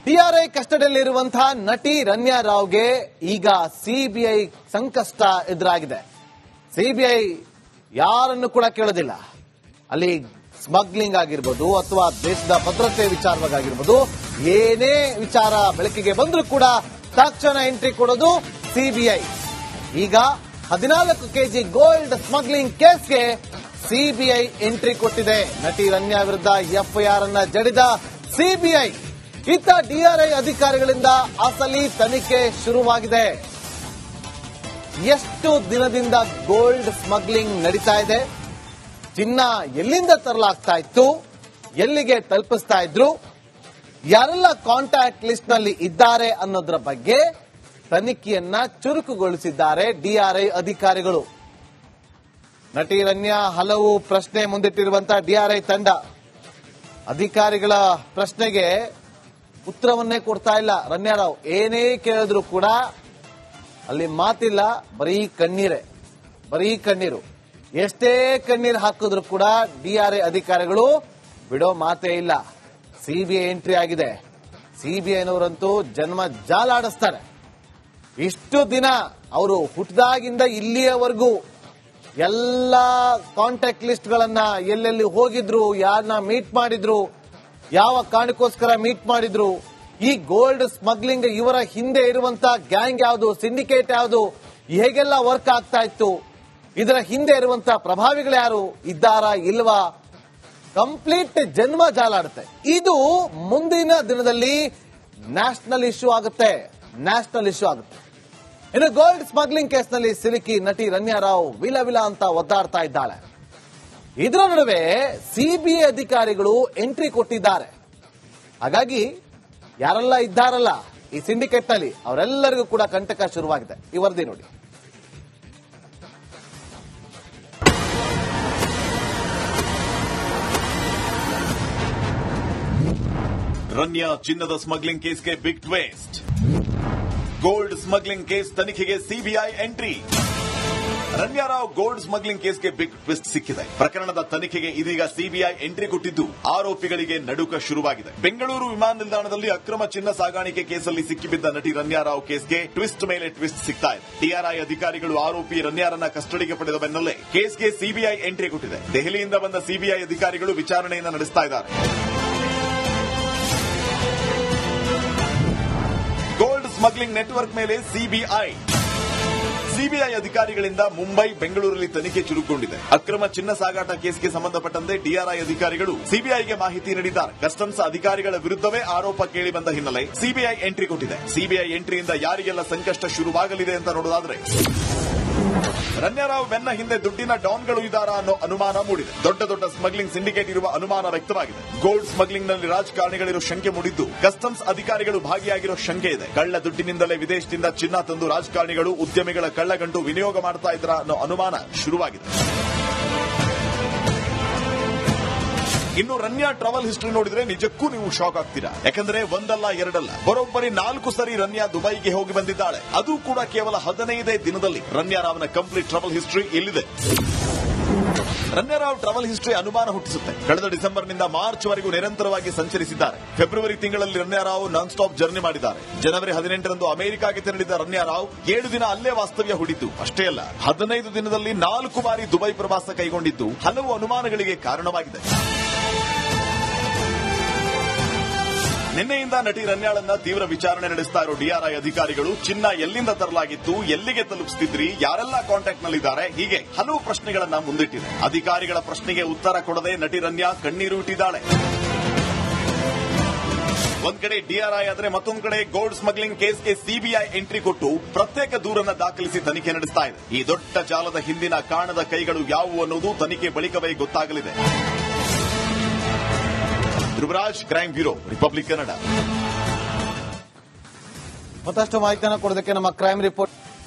TRI ಕಸ್ಟಡಿಯಲ್ಲಿರುವಂತಹ ನಟಿ ರನ್ಯಾ ರಾವ್ಗೆ ಈಗ CBI ಸಂಕಷ್ಟ ಎದುರಾಗಿದೆ. ಸಿಬಿಐ ಯಾರನ್ನು ಕೂಡ ಕೇಳೋದಿಲ್ಲ. ಅಲ್ಲಿ ಸ್ಮಗ್ಲಿಂಗ್ ಆಗಿರ್ಬೋದು ಅಥವಾ ದೇಶದ ಭದ್ರತೆ ವಿಚಾರವಾಗಿರ್ಬೋದು, ಏನೇ ವಿಚಾರ ಬೆಳಕಿಗೆ ಬಂದರೂ ಕೂಡ ತಕ್ಷಣ ಎಂಟ್ರಿ ಕೊಡೋದು ಸಿಬಿಐ. ಈಗ 14 ಕೆಜಿ ಗೋಲ್ಡ್ ಸ್ಮಗ್ಲಿಂಗ್ ಕೇಸ್ಗೆ ಸಿಬಿಐ ಎಂಟ್ರಿ ಕೊಟ್ಟಿದೆ. ನಟಿ ರನ್ಯಾ ವಿರುದ್ಧ ಎಫ್ಐಆರ್ ಅನ್ನ ಜಡಿದ ಸಿಬಿಐ. ಇತ್ತ ಡಿಆರ್ಐ ಅಧಿಕಾರಿಗಳಿಂದ ಅಸಲಿ ತನಿಖೆ ಶುರುವಾಗಿದೆ. ಎಷ್ಟು ದಿನದಿಂದ ಗೋಲ್ಡ್ ಸ್ಮಗ್ಲಿಂಗ್ ನಡೀತಾ ಇದೆ, ಚಿನ್ನ ಎಲ್ಲಿಂದ ತರಲಾಗ್ತಾ ಇತ್ತು, ಎಲ್ಲಿಗೆ ತಲುಪಿಸ್ತಾ ಇದ್ರು, ಯಾರೆಲ್ಲ ಕಾಂಟ್ಯಾಕ್ಟ್ ಲಿಸ್ಟ್ ನಲ್ಲಿ ಇದ್ದಾರೆ ಅನ್ನೋದರ ಬಗ್ಗೆ ತನಿಖೆಯನ್ನ ಚುರುಕುಗೊಳಿಸಿದ್ದಾರೆ ಡಿಆರ್ಐ ಅಧಿಕಾರಿಗಳು. ನಟಿ ರನ್ಯಾ ಹಲವು ಪ್ರಶ್ನೆ ಮುಂದಿಟ್ಟಿರುವಂತಹ ಡಿಆರ್ಐ ತಂಡ ಅಧಿಕಾರಿಗಳ ಪ್ರಶ್ನೆಗೆ ಉತ್ತರವನ್ನೇ ಕೊಡ್ತಾ ಇಲ್ಲ. ರನ್ಯಾ ರಾವ್ ಏನೇ ಕೇಳಿದ್ರು ಕೂಡ ಅಲ್ಲಿ ಮಾತಿಲ್ಲ, ಬರೀ ಕಣ್ಣೀರೇ, ಬರೀ ಕಣ್ಣೀರು. ಎಷ್ಟೇ ಕಣ್ಣೀರು ಹಾಕಿದ್ರು ಕೂಡ ಡಿಆರ್ಐ ಅಧಿಕಾರಿಗಳು ಬಿಡೋ ಮಾತೇ ಇಲ್ಲ. ಸಿಬಿಐ ಎಂಟ್ರಿ ಆಗಿದೆ. ಸಿಬಿಐನವರಂತೂ ಜನ್ಮ ಜಾಲಾಡಿಸ್ತಾರೆ. ಇಷ್ಟು ದಿನ ಅವರು ಹುಟ್ಟಿದಾಗಿಂದ ಇಲ್ಲಿಯವರೆಗೂ ಎಲ್ಲ ಕಾಂಟ್ಯಾಕ್ಟ್ ಲಿಸ್ಟ್ ಗಳನ್ನ ಎಲ್ಲೆಲ್ಲಿ ಹೋಗಿದ್ರು, ಯಾರನ್ನ ಮೀಟ್ ಮಾಡಿದ್ರು, ಯಾವ ಕಾರಣಕ್ಕೋಸ್ಕರ ಮೀಟ್ ಮಾಡಿದ್ರು, ಈ ಗೋಲ್ಡ್ ಸ್ಮಗ್ಲಿಂಗ್ ಇವರ ಹಿಂದೆ ಇರುವಂತ ಗ್ಯಾಂಗ್ ಯಾವುದು, ಸಿಂಡಿಕೇಟ್ ಯಾವುದು, ಹೇಗೆಲ್ಲ ವರ್ಕ್ ಆಗ್ತಾ ಇತ್ತು, ಇದರ ಹಿಂದೆ ಇರುವಂತ ಪ್ರಭಾವಿಗಳು ಯಾರು ಇದ್ದಾರಾ ಇಲ್ವಾ, ಕಂಪ್ಲೀಟ್ ಜನ್ಮ ಜಾಲಾಡುತ್ತೆ. ಇದು ಮುಂದಿನ ದಿನದಲ್ಲಿ ನ್ಯಾಷನಲ್ ಇಶ್ಯೂ ಆಗುತ್ತೆ. ಇನ್ನು ಗೋಲ್ಡ್ ಸ್ಮಗ್ಲಿಂಗ್ ಕೇಸ್ನಲ್ಲಿ ಸಿಲುಕಿ ನಟಿ ರನ್ಯಾ ರಾವ್ ವಿಲ ಅಂತ ಒದ್ದಾಡ್ತಾ ಇದ್ದಾಳೆ. ಇದರ ನಡುವೆ ಸಿಬಿಐ ಅಧಿಕಾರಿಗಳು ಎಂಟ್ರಿ ಕೊಟ್ಟಿದ್ದಾರೆ. ಹಾಗಾಗಿ ಯಾರೆಲ್ಲ ಇದ್ದಾರಲ್ಲ ಈ ಸಿಂಡಿಕೇಟ್ ನಲ್ಲಿ ಅವರೆಲ್ಲರಿಗೂ ಕೂಡ ಕಂಟಕ ಶುರುವಾಗಿದೆ. ಈ ವರದಿ ನೋಡಿ. ರನ್ಯಾ ಚಿನ್ನದ ಸ್ಮಗ್ಲಿಂಗ್ ಕೇಸ್ಗೆ big twist. Gold smuggling case ತನಿಖೆಗೆ CBI entry. Ranya Rao gold smuggling ಕೇಸ್ಗೆ ಬಿಗ್ ಟ್ವಿಸ್ಟ್ ಸಿಕ್ಕಿದೆ. ಪ್ರಕರಣದ ತನಿಖೆಗೆ ಇದೀಗ ಸಿಬಿಐ ಎಂಟ್ರಿ ಕೊಟ್ಟಿದ್ದು ಆರೋಪಿಗಳಿಗೆ ನಡುಕ ಶುರುವಾಗಿದೆ. ಬೆಂಗಳೂರು ವಿಮಾನ ನಿಲ್ದಾಣದಲ್ಲಿ ಅಕ್ರಮ ಚಿನ್ನ ಸಾಗಾಣಿಕೆ ಕೇಸಲ್ಲಿ ಸಿಕ್ಕಿಬಿದ್ದ ನಟಿ ರನ್ಯಾ ರಾವ್ ಕೇಸ್ಗೆ ಟ್ವಿಸ್ಟ್ ಮೇಲೆ ಟ್ವಿಸ್ಟ್ ಸಿಗ್ತಾ ಇದೆ. ಡಿಆರ್ಐ ಅಧಿಕಾರಿಗಳು ಆರೋಪಿ ರನ್ಯಾರನ್ನ ಕಸ್ಟಡಿಗೆ ಪಡೆದ ಬೆನ್ನಲ್ಲೇ ಕೇಸ್ಗೆ ಸಿಬಿಐ ಎಂಟ್ರಿ ಕೊಟ್ಟಿದೆ. ದೆಹಲಿಯಿಂದ ಬಂದ ಸಿಬಿಐ ಅಧಿಕಾರಿಗಳು ವಿಚಾರಣೆಯನ್ನು ನಡೆಸ್ತಾ ಇದ್ದಾರೆ. ಗೋಲ್ಡ್ ಸ್ಮಗ್ಲಿಂಗ್ ನೆಟ್ವರ್ಕ್ ಮೇಲೆ ಸಿಬಿಐ ಅಧಿಕಾರಿಗಳಿಂದ ಮುಂಬೈ, ಬೆಂಗಳೂರಲ್ಲಿ ತನಿಖೆ ಚುರುಕೊಂಡಿದೆ. ಅಕ್ರಮ ಚಿನ್ನ ಸಾಗಾಟ ಕೇಸ್ಗೆ ಸಂಬಂಧಪಟ್ಟಂತೆ ಡಿಆರ್ಐ ಅಧಿಕಾರಿಗಳು ಸಿಬಿಐಗೆ ಮಾಹಿತಿ ನೀಡಿದ್ದಾರೆ. ಕಸ್ಟಮ್ಸ್ ಅಧಿಕಾರಿಗಳ ವಿರುದ್ಧವೇ ಆರೋಪ ಕೇಳಿ ಬಂದ ಹಿನ್ನೆಲೆ ಸಿಬಿಐ ಎಂಟ್ರಿ ಕೊಟ್ಟಿದೆ. ಸಿಬಿಐ ಎಂಟ್ರಿಯಿಂದ ಯಾರಿಗೆಲ್ಲ ಸಂಕಷ್ಟ ಶುರುವಾಗಲಿದೆ ಅಂತ ನೋಡೋದಾದ್ರೆ, ರನ್ಯಾ ರಾವ್ ಬೆನ್ನ ಹಿಂದೆ ದುಡ್ಡಿನ ಡಾನ್ಗಳು ಇದ್ದಾರಾ ಅನ್ನೋ ಅನುಮಾನ ಮೂಡಿದೆ. ದೊಡ್ಡ ಸ್ಮಗ್ಲಿಂಗ್ ಸಿಂಡಿಕೇಟ್ ಇರುವ ಅನುಮಾನ ವ್ಯಕ್ತವಾಗಿದೆ. ಗೋಲ್ಡ್ ಸ್ಮಗ್ಲಿಂಗ್ ನಲ್ಲಿ ರಾಜಕಾರಣಿಗಳಿರೋ ಶಂಕೆ ಮೂಡಿದ್ದು, ಕಸ್ಟಮ್ಸ್ ಅಧಿಕಾರಿಗಳು ಭಾಗಿಯಾಗಿರೋ ಶಂಕೆ ಇದೆ. ಕಳ್ಳ ದುಡ್ಡಿನಿಂದಲೇ ವಿದೇಶದಿಂದ ಚಿನ್ನ ತಂದು ರಾಜಕಾರಣಿಗಳು, ಉದ್ಯಮಿಗಳ ಕಳ್ಳಗಂಟು ವಿನಿಯೋಗ ಮಾಡ್ತಾ ಇದ್ರ ಅನ್ನೋ ಅನುಮಾನ ಶುರುವಾಗಿದೆ. ಇನ್ನು ರನ್ಯಾ ಟ್ರಾವೆಲ್ ಹಿಸ್ಟ್ರಿ ನೋಡಿದ್ರೆ ನಿಜಕ್ಕೂ ನೀವು ಶಾಕ್ ಆಗ್ತೀರಾ. ಯಾಕಂದ್ರೆ ಒಂದಲ್ಲ ಎರಡಲ್ಲ, ಬರೋಬ್ಬರಿ 4 ಸರಿ ರನ್ಯಾ ದುಬೈಗೆ ಹೋಗಿ ಬಂದಿದ್ದಾಳೆ. ಅದು ಕೂಡ ಕೇವಲ 15 ದಿನದಲ್ಲಿ. ರನ್ಯಾ ರಾವ್ನ ಕಂಪ್ಲೀಟ್ ಟ್ರಾವೆಲ್ ಹಿಸ್ಟ್ರಿ ಇಲ್ಲಿದೆ. ರನ್ಯಾ ರಾವ್ ಟ್ರಾವೆಲ್ ಹಿಸ್ಟ್ರಿ ಅನುಮಾನ ಹುಟ್ಟಿಸುತ್ತೆ. ಕಳೆದ ಡಿಸೆಂಬರ್ನಿಂದ ಮಾರ್ಚ್ ವರೆಗೂ ನಿರಂತರವಾಗಿ ಸಂಚರಿಸಿದ್ದಾರೆ. ಫೆಬ್ರವರಿ ತಿಂಗಳಲ್ಲಿ Ranya Rao non stop journey ಮಾಡಿದ್ದಾರೆ. ಜನವರಿ 18ರಂದು ಅಮೆರಿಕಾಗೆ ತೆರಳಿದ ರನ್ಯಾ ರಾವ್ 7 ದಿನ ಅಲ್ಲೇ ವಾಸ್ತವ್ಯ ಹೂಡಿದ್ದು. ಅಷ್ಟೇ ಅಲ್ಲ, 15 ದಿನದಲ್ಲಿ 4 ಬಾರಿ ದುಬೈ ಪ್ರವಾಸ ಕೈಗೊಂಡಿದ್ದು ಹಲವು ಅನುಮಾನಗಳಿಗೆ ಕಾರಣವಾಗಿದೆ. ನಿನ್ನೆಯಿಂದ ನಟಿ ರನ್ಯಾಳನ್ನ ತೀವ್ರ ವಿಚಾರಣೆ ನಡೆಸ್ತಾ ಇರೋ ಡಿಆರ್ಐ ಅಧಿಕಾರಿಗಳು ಚಿನ್ನ ಎಲ್ಲಿಂದ ತರಲಾಗಿತ್ತು, ಎಲ್ಲಿಗೆ ತಲುಪಿಸುತ್ತಿದ್ರಿ, ಯಾರೆಲ್ಲ ಕಾಂಟ್ಯಾಕ್ಟ್ ನಲ್ಲಿದ್ದಾರೆ, ಹೀಗೆ ಹಲವು ಪ್ರಶ್ನೆಗಳನ್ನ ಮುಂದಿಟ್ಟಿದೆ. ಅಧಿಕಾರಿಗಳ ಪ್ರಶ್ನೆಗೆ ಉತ್ತರ ಕೊಡದೆ ನಟಿ ರನ್ಯಾ ಕಣ್ಣೀರು ಇಟ್ಟಿದ್ದಾಳೆ. ಒಂದ್ ಕಡೆ ಡಿಆರ್ಐ ಆದ್ರೆ ಮತ್ತೊಂದು ಕಡೆ ಗೋಲ್ಡ್ ಸ್ಮಗ್ಲಿಂಗ್ ಕೇಸ್ಗೆ ಸಿಬಿಐ ಎಂಟ್ರಿ ಕೊಟ್ಟು ಪ್ರತ್ಯೇಕ ದೂರನ್ನ ದಾಖಲಿಸಿ ತನಿಖೆ ನಡೆಸ್ತಾ ಇದೆ. ಈ ದೊಡ್ಡ ಜಾಲದ ಹಿಂದಿನ ಕಾಣದ ಕೈಗಳು ಯಾವುವು ಅನ್ನೋದು ತನಿಖೆ ಬಳಿಕವೇ ಗೊತ್ತಾಗಲಿದೆ. Dhruvaraj, crime bureau, Republic Kannada. ಮತ್ತಷ್ಟು ಮಾಹಿತಿಯನ್ನು ಕೊಡೋದಕ್ಕೆ ನಮ್ಮ ಕ್ರೈಮ್ ರಿಪೋರ್ಟ್.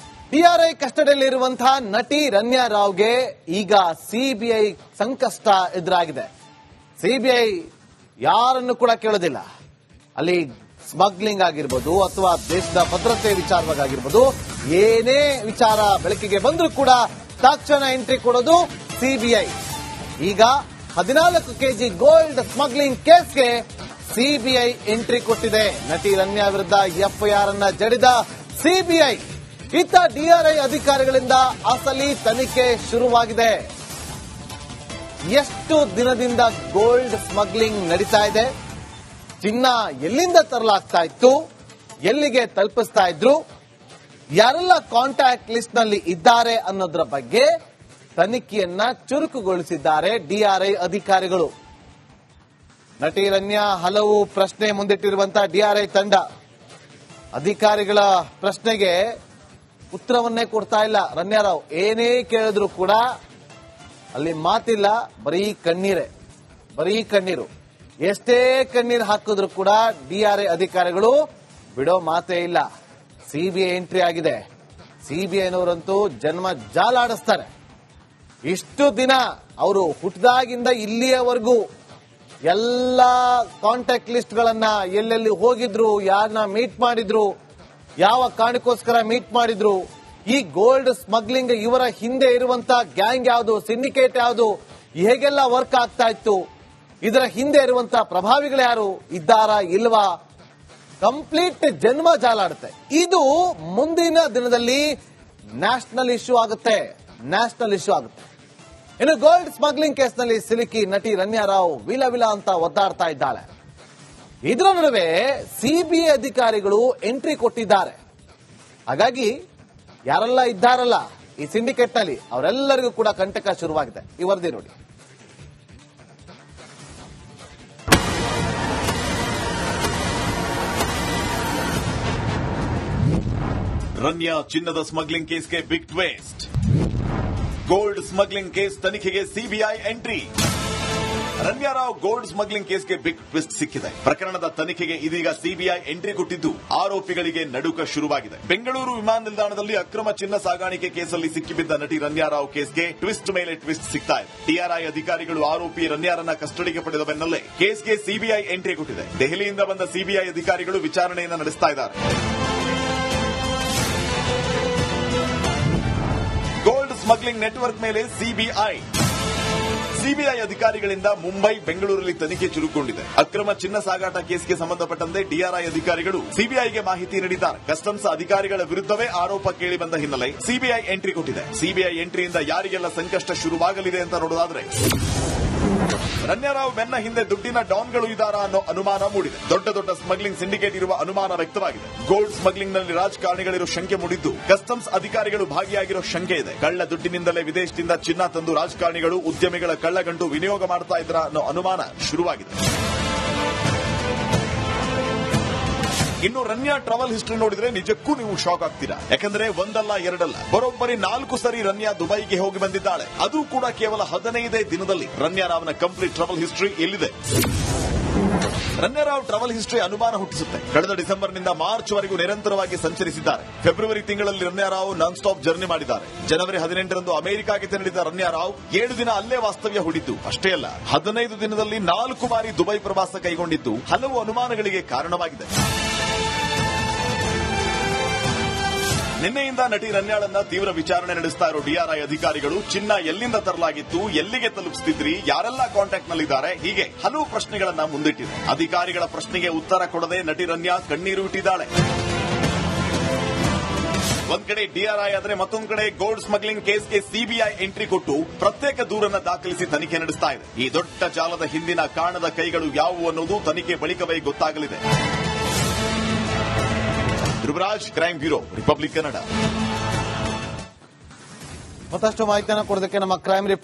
ಟಿಆರ್ಐ ಕಸ್ಟಡಿಯಲ್ಲಿರುವಂತಹ ನಟಿ ರನ್ಯಾ ರಾವ್ಗೆ ಈಗ ಸಿಬಿಐ ಸಂಕಷ್ಟ ಎದುರಾಗಿದೆ. ಸಿಬಿಐ ಯಾರನ್ನು ಕೂಡ ಕೇಳೋದಿಲ್ಲ. ಅಲ್ಲಿ ಸ್ಮಗ್ಲಿಂಗ್ ಆಗಿರ್ಬೋದು ಅಥವಾ ದೇಶದ ಭದ್ರತೆ ವಿಚಾರವಾಗಿರ್ಬೋದು, ಏನೇ ವಿಚಾರ ಬೆಳಕಿಗೆ ಬಂದರೂ ಕೂಡ ತಕ್ಷಣ ಎಂಟ್ರಿ ಕೊಡೋದು ಸಿಬಿಐ. ಈಗ 14 ಕೆಜಿ ಗೋಲ್ಡ್ ಸ್ಮಗ್ಲಿಂಗ್ ಕೇಸ್ಗೆ ಸಿಬಿಐ ಎಂಟ್ರಿ ಕೊಟ್ಟಿದೆ. ನಟಿ ರಮ್ಯಾ ವಿರುದ್ಧ ಎಫ್ಐಆರ್ ಅನ್ನ ಜಡಿದ ಸಿಬಿಐ. ಇತ್ತ ಡಿಆರ್ಐ ಅಧಿಕಾರಿಗಳಿಂದ ಅಸಲಿ ತನಿಖೆ ಶುರುವಾಗಿದೆ. ಎಷ್ಟು ದಿನದಿಂದ ಗೋಲ್ಡ್ ಸ್ಮಗ್ಲಿಂಗ್ ನಡೀತಾ ಇದೆ, ಚಿನ್ನ ಎಲ್ಲಿಂದ ತರಲಾಗ್ತಾ ಇತ್ತು, ಎಲ್ಲಿಗೆ ತಲುಪಿಸ್ತಾ ಇದ್ರು, ಯಾರೆಲ್ಲ ಕಾಂಟ್ಯಾಕ್ಟ್ ಲಿಸ್ಟ್ ನಲ್ಲಿ ಇದ್ದಾರೆ ಅನ್ನೋದ್ರ ಬಗ್ಗೆ ತನಿಖೆಯನ್ನ ಚುರುಕುಗೊಳಿಸಿದ್ದಾರೆ ಡಿಆರ್ಐ ಅಧಿಕಾರಿಗಳು. ನಟಿ ರಮ್ಯಾ ಹಲವು ಪ್ರಶ್ನೆ ಮುಂದಿಟ್ಟಿರುವಂತಹ ಡಿಆರ್ಐ ತಂಡ ಅಧಿಕಾರಿಗಳ ಪ್ರಶ್ನೆಗೆ ಉತ್ತರವನ್ನೇ ಕೊಡ್ತಾ ಇಲ್ಲ. ರಮ್ಯಾರಾವ್ ಏನೇ ಕೇಳಿದ್ರು ಕೂಡ ಅಲ್ಲಿ ಮಾತಿಲ್ಲ, ಬರೀ ಕಣ್ಣೀರೇ, ಬರೀ ಕಣ್ಣೀರು. ಎಷ್ಟೇ ಕಣ್ಣೀರು ಹಾಕಿದ್ರು ಕೂಡ ಡಿಆರ್ಐ ಅಧಿಕಾರಿಗಳು ಬಿಡೋ ಮಾತೇ ಇಲ್ಲ. ಸಿಬಿಐ ಎಂಟ್ರಿ ಆಗಿದೆ. ಸಿಬಿಐನವರಂತೂ ಜನ್ಮ ಜಾಲಾಡಿಸ್ತಾರೆ. ಇಷ್ಟು ದಿನ ಅವರು ಹುಟ್ಟಿದಾಗಿಂದ ಇಲ್ಲಿಯವರೆಗೂ ಎಲ್ಲ ಕಾಂಟ್ಯಾಕ್ಟ್ ಲಿಸ್ಟ್ ಗಳನ್ನ ಎಲ್ಲೆಲ್ಲಿ ಹೋಗಿದ್ರು, ಯಾರನ್ನ ಮೀಟ್ ಮಾಡಿದ್ರು, ಯಾವ ಕಾರಣಕ್ಕೋಸ್ಕರ ಮೀಟ್ ಮಾಡಿದ್ರು, ಈ ಗೋಲ್ಡ್ ಸ್ಮಗ್ಲಿಂಗ್ ಇವರ ಹಿಂದೆ ಇರುವಂತ ಗ್ಯಾಂಗ್ ಯಾವುದು, ಸಿಂಡಿಕೇಟ್ ಯಾವುದು, ಹೇಗೆಲ್ಲ ವರ್ಕ್ ಆಗ್ತಾ ಇತ್ತು, ಇದರ ಹಿಂದೆ ಇರುವಂತ ಪ್ರಭಾವಿಗಳು ಯಾರು ಇದ್ದಾರಾ ಇಲ್ವಾ, ಕಂಪ್ಲೀಟ್ ಜನ್ಮ ಜಾಲಾಡುತ್ತೆ. ಇದು ಮುಂದಿನ ದಿನದಲ್ಲಿ ನ್ಯಾಷನಲ್ ಇಶ್ಯೂ ಆಗುತ್ತೆ. ಇನ್ನು ಗೋಲ್ಡ್ ಸ್ಮಗ್ಲಿಂಗ್ ಕೇಸ್ನಲ್ಲಿ ಸಿಲುಕಿ ನಟಿ ರಮ್ಯಾ ರಾವ್ ವಿಲ ಅಂತ ಒದ್ದಾಡ್ತಾ ಇದ್ದಾಳೆ. ಇದರ ನಡುವೆ ಸಿಬಿಐ ಅಧಿಕಾರಿಗಳು ಎಂಟ್ರಿ ಕೊಟ್ಟಿದ್ದಾರೆ. ಹಾಗಾಗಿ ಯಾರೆಲ್ಲ ಇದ್ದಾರಲ್ಲ ಈ ಸಿಂಡಿಕೇಟ್ ನಲ್ಲಿ ಅವರೆಲ್ಲರಿಗೂ ಕೂಡ ಕಂಟಕ ಶುರುವಾಗಿದೆ. ಈ ವರದಿ ನೋಡಿ. ರಮ್ಯಾ ಚಿನ್ನದ ಸ್ಮಗ್ಲಿಂಗ್ ಕೇಸ್ಗೆ big twist. Gold smuggling case ತನಿಖೆಗೆ CBI entry. Ramya Rao gold smuggling ಕೇಸ್ಗೆ ಬಿಗ್ ಟ್ವಿಸ್ಟ್ ಸಿಕ್ಕಿದೆ. ಪ್ರಕರಣದ ತನಿಖೆಗೆ ಇದೀಗ ಸಿಬಿಐ ಎಂಟ್ರಿ ಕೊಟ್ಟಿದ್ದು ಆರೋಪಿಗಳಿಗೆ ನಡುಕ ಶುರುವಾಗಿದೆ. ಬೆಂಗಳೂರು ವಿಮಾನ ನಿಲ್ದಾಣದಲ್ಲಿ ಅಕ್ರಮ ಚಿನ್ನ ಸಾಗಾಣಿಕೆ ಕೇಸಲ್ಲಿ ಸಿಕ್ಕಿಬಿದ್ದ ನಟಿ ರಮ್ಯಾ ರಾವ್ ಕೇಸ್ಗೆ ಟ್ವಿಸ್ಟ್ ಮೇಲೆ ಟ್ವಿಸ್ಟ್ ಸಿಗ್ತಾ ಇದೆ. ಡಿಆರ್ಐ ಅಧಿಕಾರಿಗಳು ಆರೋಪಿ ರಮ್ಯಾರನ್ನ ಕಸ್ಟಡಿಗೆ ಪಡೆದ ಬೆನ್ನಲ್ಲೇ ಕೇಸ್ಗೆ ಸಿಬಿಐ ಎಂಟ್ರಿ ಕೊಟ್ಟಿದೆ. ದೆಹಲಿಯಿಂದ ಬಂದ ಸಿಬಿಐ ಅಧಿಕಾರಿಗಳು ವಿಚಾರಣೆಯನ್ನು ನಡೆಸ್ತಾ ಇದ್ದಾರೆ. ಗೋಲ್ಡ್ ಸ್ಮಗ್ಲಿಂಗ್ ನೆಟ್ವರ್ಕ್ ಮೇಲೆ ಸಿಬಿಐ ಅಧಿಕಾರಿಗಳಿಂದ ಮುಂಬೈ, ಬೆಂಗಳೂರಲ್ಲಿ ತನಿಖೆ ಚುರುಕೊಂಡಿದೆ. ಅಕ್ರಮ ಚಿನ್ನ ಸಾಗಾಟ ಕೇಸ್ಗೆ ಸಂಬಂಧಪಟ್ಟಂತೆ ಡಿಆರ್ಐ ಅಧಿಕಾರಿಗಳು ಸಿಬಿಐಗೆ ಮಾಹಿತಿ ನೀಡಿದ್ದಾರೆ. ಕಸ್ಟಮ್ಸ್ ಅಧಿಕಾರಿಗಳ ವಿರುದ್ಧವೇ ಆರೋಪ ಕೇಳಿ ಬಂದ ಹಿನ್ನೆಲೆ ಸಿಬಿಐ ಎಂಟ್ರಿ ಕೊಟ್ಟಿದೆ. ಸಿಬಿಐ ಎಂಟ್ರಿಯಿಂದ ಯಾರಿಗೆಲ್ಲ ಸಂಕಷ್ಟ ಶುರುವಾಗಲಿದೆ ಅಂತ ನೋಡೋದಾದ್ರೆ, ರಮ್ಯಾ ರಾವ್ ಬೆನ್ನ ಹಿಂದೆ ದುಡ್ಡಿನ ಡಾನ್ಗಳು ಇದ್ದಾರಾ ಅನ್ನೋ ಅನುಮಾನ ಮೂಡಿದೆ. ದೊಡ್ಡ ಸ್ಮಗ್ಲಿಂಗ್ ಸಿಂಡಿಕೇಟ್ ಇರುವ ಅನುಮಾನ ವ್ಯಕ್ತವಾಗಿದೆ. ಗೋಲ್ಡ್ ಸ್ಮಗ್ಲಿಂಗ್ ನಲ್ಲಿ ರಾಜಕಾರಣಿಗಳಿರೋ ಶಂಕೆ ಮೂಡಿದ್ದು, ಕಸ್ಟಮ್ಸ್ ಅಧಿಕಾರಿಗಳು ಭಾಗಿಯಾಗಿರೋ ಶಂಕೆ ಇದೆ. ಕಳ್ಳ ದುಡ್ಡಿನಿಂದಲೇ ವಿದೇಶದಿಂದ ಚಿನ್ನ ತಂದು ರಾಜಕಾರಣಿಗಳು, ಉದ್ಯಮಿಗಳ ಕಳ್ಳಗಂಟು ವಿನಿಯೋಗ ಮಾಡ್ತಾ ಇದ್ರ ಅನ್ನೋ ಅನುಮಾನ ಶುರುವಾಗಿದೆ. ಇನ್ನು ರಮ್ಯಾ ಟ್ರಾವೆಲ್ ಹಿಸ್ಟ್ರಿ ನೋಡಿದ್ರೆ ನಿಜಕ್ಕೂ ನೀವು ಶಾಕ್ ಆಗ್ತೀರಾ. ಯಾಕಂದ್ರೆ ಒಂದಲ್ಲ ಎರಡಲ್ಲ, ಬರೋಬ್ಬರಿ 4 ಸರಿ ರಮ್ಯಾ ದುಬೈಗೆ ಹೋಗಿ ಬಂದಿದ್ದಾಳೆ. ಅದು ಕೂಡ ಕೇವಲ 15 ದಿನದಲ್ಲಿ. ರಮ್ಯಾ ರಾವ್ನ ಕಂಪ್ಲೀಟ್ ಟ್ರಾವೆಲ್ ಹಿಸ್ಟ್ರಿ ಎಲ್ಲಿದೆ? ರಮ್ಯಾ ರಾವ್ ಟ್ರಾವೆಲ್ ಹಿಸ್ಟ್ರಿ ಅನುಮಾನ ಹುಟ್ಟಿಸುತ್ತೆ. ಕಳೆದ ಡಿಸೆಂಬರ್ನಿಂದ ಮಾರ್ಚ್ ವರೆಗೂ ನಿರಂತರವಾಗಿ ಸಂಚರಿಸಿದ್ದಾರೆ. ಫೆಬ್ರವರಿ ತಿಂಗಳಲ್ಲಿ Ramya Rao non stop journey ಮಾಡಿದ್ದಾರೆ. ಜನವರಿ 18ರಂದು ಅಮೆರಿಕಾಗೆ ತೆರಳಿದ ರಮ್ಯಾ ರಾವ್ 7 ದಿನ ಅಲ್ಲೇ ವಾಸ್ತವ್ಯ ಹೂಡಿದ್ದು. ಅಷ್ಟೇ ಅಲ್ಲ, 15 ದಿನದಲ್ಲಿ 4 ಬಾರಿ ದುಬೈ ಪ್ರವಾಸ ಕೈಗೊಂಡಿದ್ದು ಹಲವು ಅನುಮಾನಗಳಿಗೆ ಕಾರಣವಾಗಿದೆ. ನಿನ್ನೆಯಿಂದ ನಟಿ ರಮ್ಯಾಳನ್ನ ತೀವ್ರ ವಿಚಾರಣೆ ನಡೆಸ್ತಾ ಇರೋ ಡಿಆರ್ಐ ಅಧಿಕಾರಿಗಳು ಚಿನ್ನ ಎಲ್ಲಿಂದ ತರಲಾಗಿತ್ತು, ಎಲ್ಲಿಗೆ ತಲುಪಿಸುತ್ತಿದ್ರಿ, ಯಾರೆಲ್ಲ ಕಾಂಟ್ಯಾಕ್ಟ್ ನಲ್ಲಿದ್ದಾರೆ, ಹೀಗೆ ಹಲವು ಪ್ರಶ್ನೆಗಳನ್ನ ಮುಂದಿಟ್ಟಿದೆ. ಅಧಿಕಾರಿಗಳ ಪ್ರಶ್ನೆಗೆ ಉತ್ತರ ಕೊಡದೆ ನಟಿ ರಮ್ಯಾ ಕಣ್ಣೀರು ಇಟ್ಟಿದ್ದಾಳೆ. ಒಂದ್ ಕಡೆ ಡಿಆರ್ಐ ಆದ್ರೆ ಮತ್ತೊಂದು ಕಡೆ ಗೋಲ್ಡ್ ಸ್ಮಗ್ಲಿಂಗ್ ಕೇಸ್ಗೆ ಸಿಬಿಐ ಎಂಟ್ರಿ ಕೊಟ್ಟು ಪ್ರತ್ಯೇಕ ದೂರನ್ನ ದಾಖಲಿಸಿ ತನಿಖೆ ನಡೆಸ್ತಾ ಇದೆ. ಈ ದೊಡ್ಡ ಜಾಲದ ಹಿಂದಿನ ಕಾಣದ ಕೈಗಳು ಯಾವುವು ಅನ್ನೋದು ತನಿಖೆ ಬಳಿಕವೇ ಗೊತ್ತಾಗಲಿದೆ. Dhruvaraj, crime bureau, Republic Kannada. ಮತ್ತಷ್ಟು ಮಾಹಿತಿಯನ್ನು ಕೊಡೋದಕ್ಕೆ ನಮ್ಮ ಕ್ರೈಮ್ ರಿಪೋರ್ಟ್